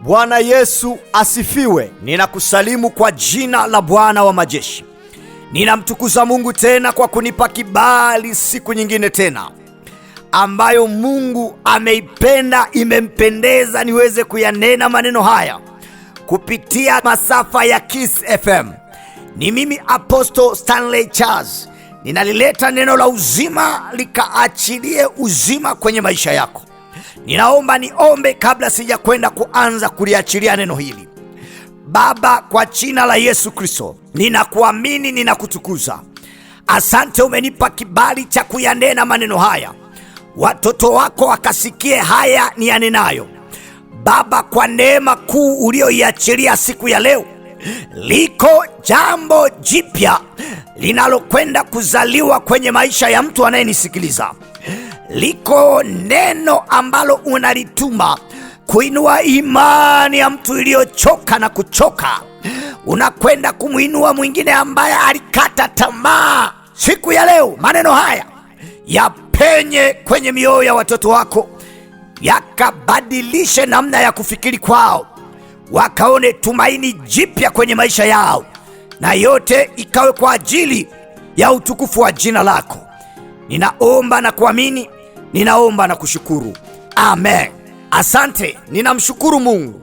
Bwana Yesu asifiwe. Ninakusalimu kwa jina la Bwana wa majeshi. Ninamtukuza Mungu tena kwa kunipa kibali siku nyingine tena ambayo Mungu ameipenda, imempendeza niweze kuyanena maneno haya kupitia masafa ya Kiss FM. Ni mimi Apostle Stanley Charles. Ninalileta neno la uzima likaachilie uzima kwenye maisha yako. Ninaomba niombe kabla sija kwenda kuanza kuliachilia neno hili. Baba, kwa jina la Yesu Kristo, ninakuamini, ninakutukuza. Asante, umenipa kibali cha kuyanena maneno haya, watoto wako wakasikie haya niyanenayo. Baba, kwa neema kuu ulioiachilia siku ya leo, liko jambo jipya linalokwenda kuzaliwa kwenye maisha ya mtu anayenisikiliza. Liko neno ambalo unalituma kuinua imani ya mtu iliyochoka na kuchoka. Unakwenda kumuinua mwingine ambaye alikata tamaa. Siku ya leo maneno haya yapenye kwenye mioyo ya watoto wako, yakabadilishe namna ya kufikiri kwao, wakaone tumaini jipya kwenye maisha yao, na yote ikawe kwa ajili ya utukufu wa jina lako. Ninaomba na kuamini, ninaomba na kushukuru. Amen. Asante, ninamshukuru Mungu.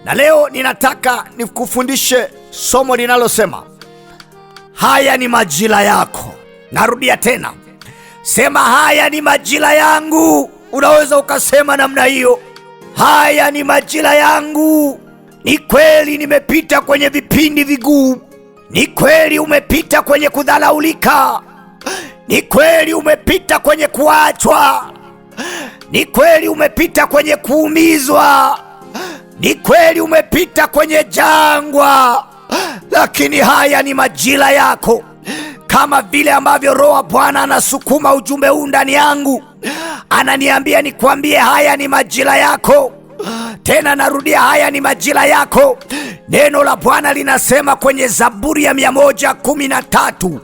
Na leo ninataka nikufundishe somo linalosema haya ni majira yako. Narudia tena, sema haya ni majira yangu. Unaweza ukasema namna hiyo, haya ni majira yangu. Ni kweli nimepita kwenye vipindi vigumu. Ni kweli umepita kwenye kudhalaulika. Ni kweli umepita kwenye kuachwa. Ni kweli umepita kwenye kuumizwa. Ni kweli umepita kwenye jangwa. Lakini haya ni majira yako. Kama vile ambavyo Roho wa Bwana anasukuma ujumbe huu ndani yangu, ananiambia nikwambie haya ni majira yako. Tena narudia, haya ni majira yako. Neno la Bwana linasema kwenye Zaburi ya 113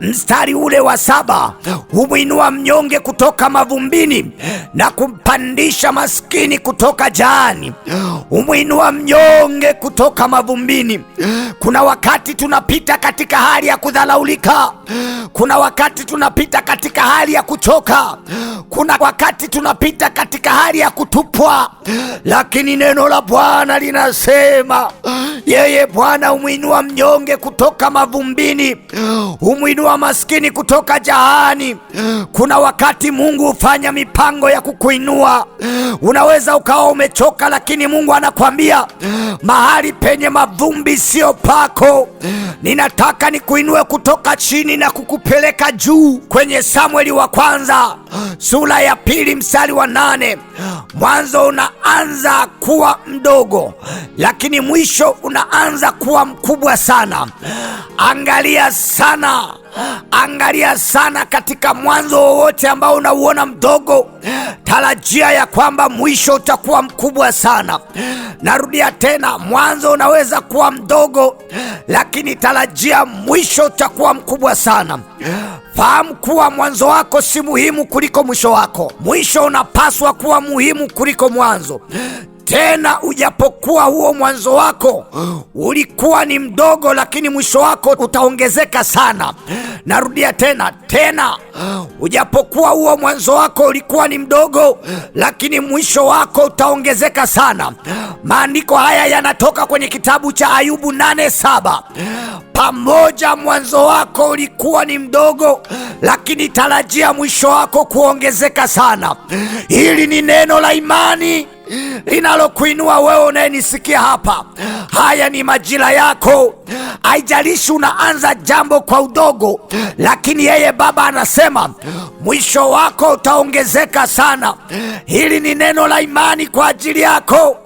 mstari ule wa 7, humwinua mnyonge kutoka mavumbini na kumpandisha maskini kutoka jaani. Humwinua mnyonge kutoka mavumbini. Kuna wakati tunapita katika hali ya kudhalaulika. Kuna wakati tunapita katika hali ya kuchoka. Kuna wakati tunapita katika hali ya kutupwa. Lakini neno la Bwana linasema yeye Bwana humwinua mnyonge kutoka mavumbini, humwinua maskini kutoka jahani. Kuna wakati Mungu hufanya mipango ya kukuinua. Unaweza ukawa umechoka, lakini Mungu anakwambia mahali penye mavumbi sio pako. Ninataka nikuinue kutoka chini na kukupeleka juu. Kwenye Samueli wa kwanza sura ya 2 mstari wa 8, mwanzo unaanza kuwa mdogo, lakini mwisho unaanza kuwa mkubwa sana. Angalia sana katika mwanzo wowote ambao unauona mdogo, tarajia ya kwamba mwisho utakuwa mkubwa sana. Narudia tena, mwanzo unaweza kuwa mdogo, lakini tarajia mwisho utakuwa mkubwa sana. Fahamu kuwa mwanzo wako si muhimu kuliko mwisho wako. Mwisho unapaswa kuwa muhimu kuliko mwanzo. Tena ujapokuwa huo mwanzo wako ulikuwa ni mdogo, lakini mwisho wako utaongezeka sana. Narudia tena, ujapokuwa huo mwanzo wako ulikuwa ni mdogo, lakini mwisho wako utaongezeka sana. Maandiko haya yanatoka kwenye kitabu cha Ayubu 8:7. Pamoja mwanzo wako ulikuwa ni mdogo, lakini tarajia mwisho wako kuongezeka sana. Hili ni neno la imani linalokuinua wewe unayenisikia hapa. Haya ni majira yako. Haijalishi unaanza jambo kwa udogo, lakini yeye Baba anasema mwisho wako utaongezeka sana. Hili ni neno la imani kwa ajili yako.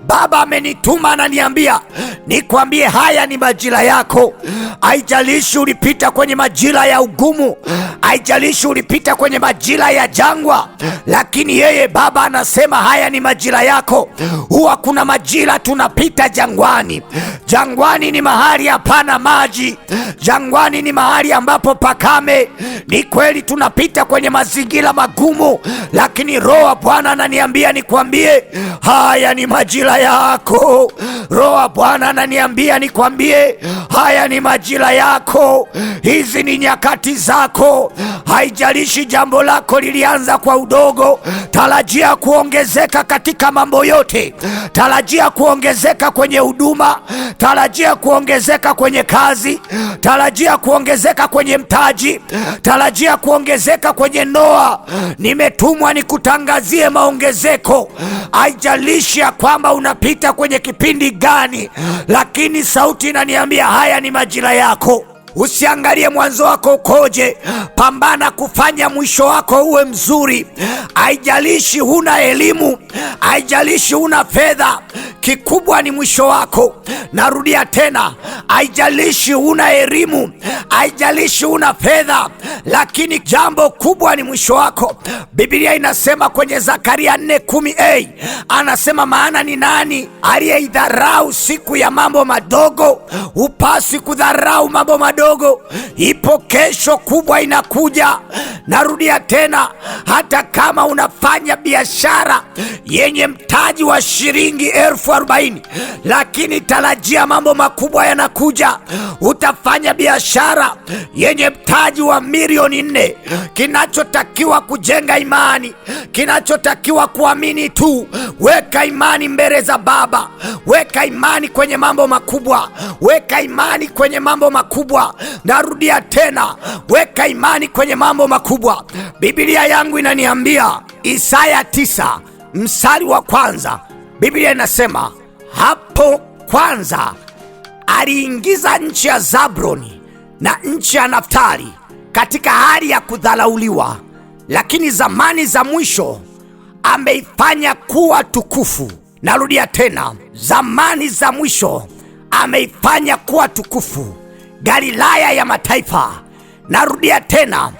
Baba amenituma ananiambia nikwambie haya ni majira yako. Haijalishi ulipita kwenye majira ya ugumu, haijalishi ulipita kwenye majira ya jangwa, lakini yeye Baba anasema haya ni majira yako. Huwa kuna majira tunapita jangwani. Jangwani ni mahali hapana maji. Jangwani ni mahali ambapo pakame. Ni kweli tunapita kwenye kwenye mazingira magumu, lakini Roho wa Bwana ananiambia nikwambie, haya ni majira yako. Roho wa Bwana ananiambia nikwambie, haya ni majira yako. Hizi ni nyakati zako. Haijalishi jambo lako lilianza kwa udogo, tarajia kuongezeka katika mambo yote. Tarajia kuongezeka kwenye huduma, tarajia kuongezeka kwenye kazi, tarajia kuongezeka kwenye mtaji, tarajia kuongezeka kwenye ndoa. Nimetumwa nikutangazie maongezeko. Haijalishi ya kwamba unapita kwenye kipindi gani, lakini sauti inaniambia haya ni majira yako. Usiangalie mwanzo wako ukoje, pambana kufanya mwisho wako uwe mzuri. Haijalishi huna elimu, haijalishi huna fedha, kikubwa ni mwisho wako. Narudia tena, haijalishi huna elimu, haijalishi huna fedha, lakini jambo kubwa ni mwisho wako. Biblia inasema kwenye Zakaria 4:10, anasema maana ni nani aliyeidharau siku ya mambo madogo? Upasi kudharau mambo madogo. Ipo kesho kubwa inakuja. Narudia tena, hata kama unafanya biashara yenye mtaji wa shilingi 40,000, lakini tarajia mambo makubwa yanakuja. Utafanya biashara yenye mtaji wa milioni 4. Kinachotakiwa kujenga imani, kinachotakiwa kuamini tu. Weka imani mbele za Baba, weka imani kwenye mambo makubwa, weka imani kwenye mambo makubwa. Narudia tena, weka imani kwenye mambo makubwa. Biblia yangu inaniambia Isaya 9 mstari wa 1, Biblia inasema hapo kwanza aliingiza nchi ya Zabroni na nchi ya Naftali katika hali ya kudharauliwa, lakini zamani za mwisho ameifanya kuwa tukufu. Narudia tena, zamani za mwisho ameifanya kuwa tukufu, Galilaya ya mataifa. Narudia tena,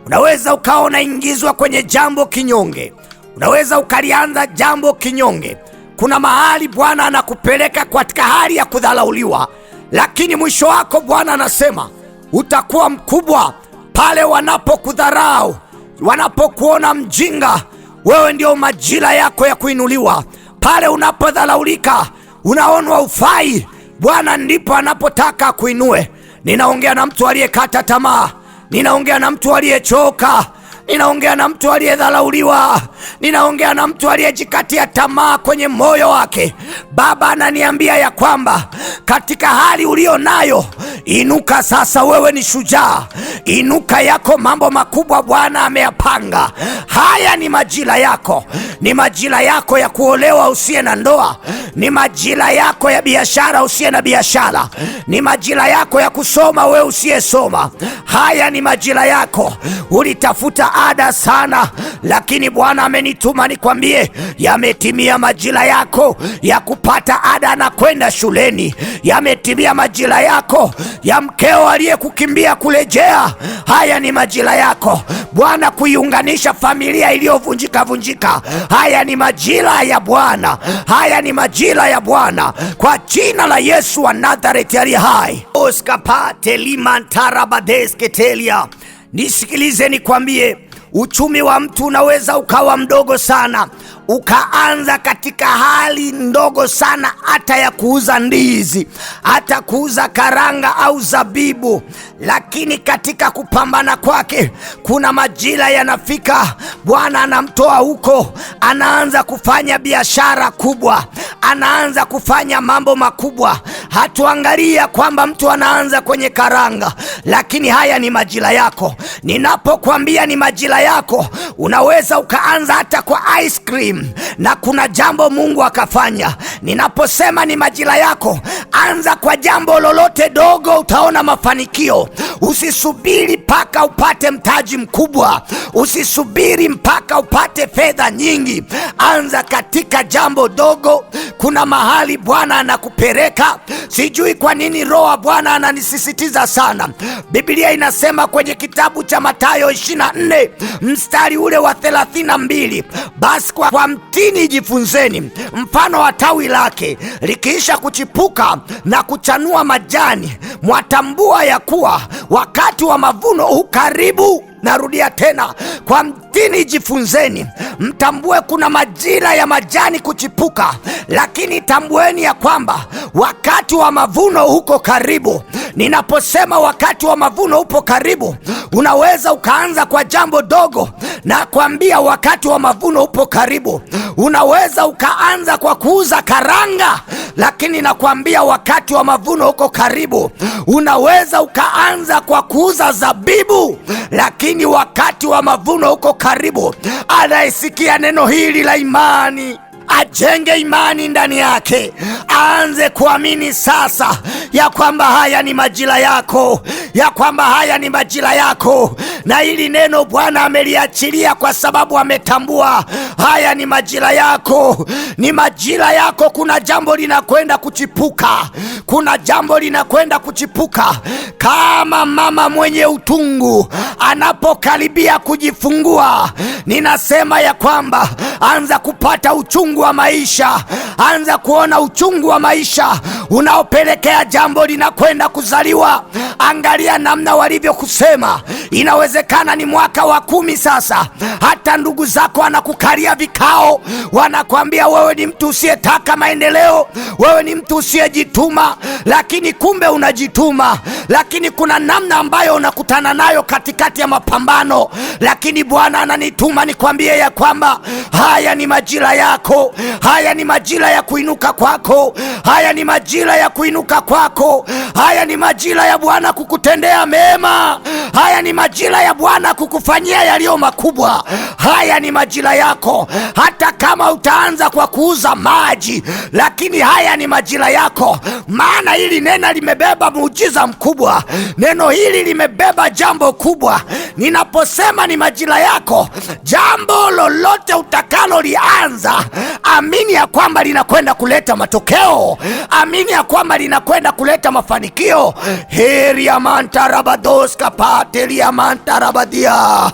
unaweza ukawa unaingizwa kwenye jambo kinyonge, unaweza ukalianza jambo kinyonge. Kuna mahali Bwana anakupeleka katika hali ya kudharauliwa, lakini mwisho wako Bwana anasema utakuwa mkubwa. Pale wanapokudharau, wanapokuona mjinga, wewe ndio majira yako ya kuinuliwa. Pale unapodharaulika, unaonwa ufai, Bwana ndipo anapotaka kuinue. Ninaongea na mtu aliyekata tamaa, ninaongea na mtu aliyechoka, ninaongea na mtu aliyedharauliwa, ninaongea na mtu aliyejikatia tamaa kwenye moyo wake. Baba ananiambia ya kwamba katika hali ulio nayo, inuka sasa. Wewe ni shujaa, inuka. Yako mambo makubwa Bwana ameyapanga. Haya ni majira yako, ni majira yako ya kuolewa usiye na ndoa, ni majira yako ya biashara usiye na biashara, ni majira yako ya kusoma wewe usiyesoma. Haya ni majira yako. Ulitafuta ada sana, lakini Bwana amenituma nikwambie yametimia majira yako ya kupata ada na kwenda shuleni. Yametimia majira yako ya mkeo aliyekukimbia kurejea. Haya ni majira yako Bwana kuiunganisha familia iliyovunjika vunjika. Haya ni majira ya Bwana, haya ni majira ya Bwana, kwa jina la Yesu wa Nazareti aliye hai. Oskapate limantarabadesketelia. Nisikilize nikwambie, uchumi wa mtu unaweza ukawa mdogo sana, ukaanza katika hali ndogo sana, hata ya kuuza ndizi, hata kuuza karanga au zabibu. Lakini katika kupambana kwake, kuna majira yanafika, Bwana anamtoa huko, anaanza kufanya biashara kubwa, anaanza kufanya mambo makubwa. Hatuangalia kwamba mtu anaanza kwenye karanga, lakini haya ni majira yako. Ninapokuambia ni majira yako, unaweza ukaanza hata kwa ice cream, na kuna jambo Mungu akafanya. Ninaposema ni majira yako, anza kwa jambo lolote dogo, utaona mafanikio. Usisubiri mpaka upate mtaji mkubwa, usisubiri mpaka upate fedha nyingi. Anza katika jambo dogo. Kuna mahali Bwana anakupeleka. Sijui kwa nini Roho wa Bwana ananisisitiza sana. Biblia inasema kwenye kitabu cha Mathayo 24 mstari ule wa 32, basi kwa mtini jifunzeni mfano wa tawi lake, likiisha kuchipuka na kuchanua majani, mwatambua ya kuwa wakati wa mavuno ukaribu. Narudia tena, kwa mtini jifunzeni, mtambue kuna majira ya majani kuchipuka, lakini tambueni ya kwamba wakati wa mavuno uko karibu. Ninaposema wakati wa mavuno upo karibu, unaweza ukaanza kwa jambo dogo na kuambia wakati wa mavuno upo karibu. Unaweza ukaanza kwa kuuza karanga, lakini nakwambia wakati wa mavuno uko karibu. Unaweza ukaanza kwa kuuza zabibu, lakini wakati wa mavuno uko karibu. Anayesikia neno hili la imani ajenge imani ndani yake, aanze kuamini sasa ya kwamba haya ni majira yako, ya kwamba haya ni majira yako. Na hili neno Bwana ameliachilia kwa sababu ametambua haya ni majira yako, ni majira yako. Kuna jambo linakwenda kuchipuka, kuna jambo linakwenda kuchipuka. Kama mama mwenye utungu anapokaribia kujifungua, ninasema ya kwamba anza kupata uchungu wa maisha, anza kuona uchungu wa maisha unaopelekea jambo linakwenda kuzaliwa. Angalia namna walivyokusema. Inawezekana ni mwaka wa 10 sasa, hata ndugu zako wanakukalia vikao, wanakwambia wewe ni mtu usiyetaka maendeleo, wewe ni mtu usiyejituma, lakini kumbe unajituma. Lakini kuna namna ambayo unakutana nayo katikati ya mapambano, lakini Bwana ananituma nikwambie ya kwamba haya ni majira yako, haya ni majira ya kuinuka kwako, haya ni majira ya kuinuka kwako, haya ni majira ya Bwana kukutendea mema, haya ni majira ya Bwana kukufanyia yaliyo makubwa. Haya ni majira yako, hata kama utaanza kwa kuuza maji, lakini haya ni majira yako, maana hili neno limebeba muujiza mkubwa. Neno hili limebeba jambo kubwa. Ninaposema ni majira yako, jambo lolote utakalolianza, amini ya kwamba linakwenda kuleta matokeo, amini ya kwamba linakwenda kuleta mafanikio. Heri ya mantarabados kapateli ya mantarabadia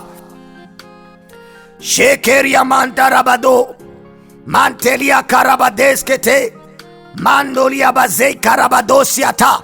shekeri ya mantarabado mantelia karabadeskete mandolia bazei karabadosiata.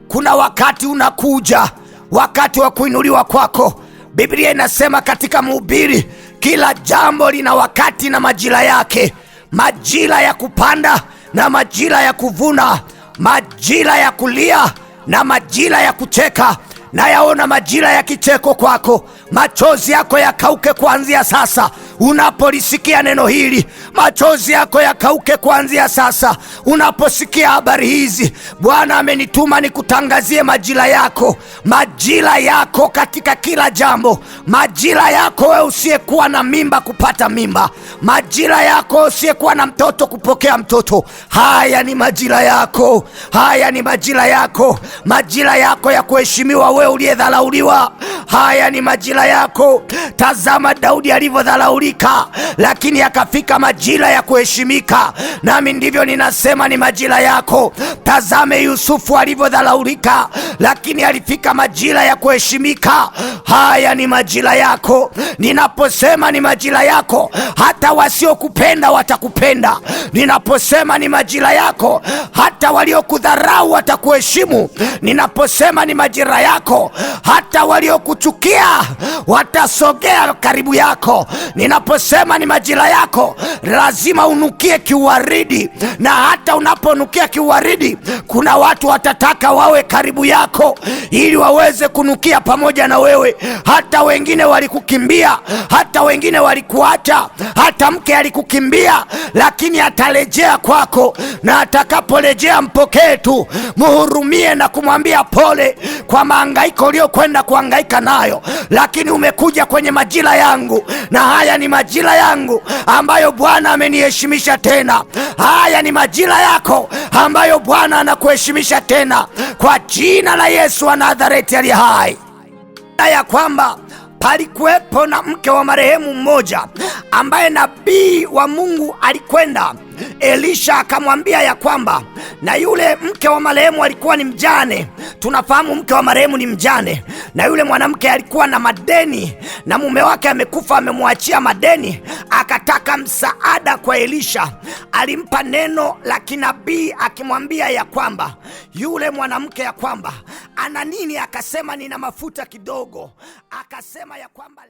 Kuna wakati unakuja, wakati wa kuinuliwa kwako. Biblia inasema katika Mhubiri, kila jambo lina wakati na majira yake, majira ya kupanda na majira ya kuvuna, majira ya kulia na majira ya kucheka. Na yaona majira ya kicheko kwako. Machozi yako yakauke kuanzia sasa. Unapolisikia neno hili, machozi yako yakauke kuanzia sasa. Unaposikia habari hizi, Bwana amenituma nikutangazie majira yako, majira yako katika kila jambo. Majira yako wewe usiyekuwa na mimba kupata mimba, majira yako usiyekuwa na mtoto kupokea mtoto. Haya ni majira yako, haya ni majira yako, majira yako ya kuheshimiwa wewe uliyedharauliwa. Haya ni majira yako. Tazama Daudi alivyodharaulika, lakini akafika majira ya kuheshimika. Nami ndivyo ninasema ni majira yako. Tazame Yusufu alivyodharaulika, lakini alifika majira ya kuheshimika. Haya ni majira yako. Ninaposema ni majira yako, hata wasiokupenda watakupenda. Ninaposema ni majira yako, hata waliokudharau watakuheshimu. Ninaposema ni majira yako, hata waliokuchukia watasogea karibu yako. Ninaposema ni majira yako, lazima unukie kiuwaridi, na hata unaponukia kiuwaridi, kuna watu watataka wawe karibu yako ili waweze kunukia pamoja na wewe. Hata wengine walikukimbia, hata wengine walikuacha, hata mke alikukimbia, lakini atarejea kwako, na atakaporejea mpokee tu, muhurumie na kumwambia pole kwa mahangaiko uliokwenda kuhangaika nayo, lakini umekuja kwenye majira yangu, na haya ni majira yangu ambayo Bwana ameniheshimisha tena. Haya ni majira yako ambayo Bwana anakuheshimisha tena, kwa jina la Yesu wa Nazareti aliye hai. Ya kwamba palikuwepo na mke wa marehemu mmoja ambaye nabii wa Mungu alikwenda. Elisha akamwambia ya kwamba, na yule mke wa marehemu alikuwa ni mjane. Tunafahamu mke wa marehemu ni mjane, na yule mwanamke alikuwa na madeni, na mume wake amekufa, amemwachia madeni. Akataka msaada kwa Elisha. Alimpa neno la kinabii akimwambia ya kwamba yule mwanamke ya kwamba ana nini? Akasema nina mafuta kidogo. Akasema ya kwamba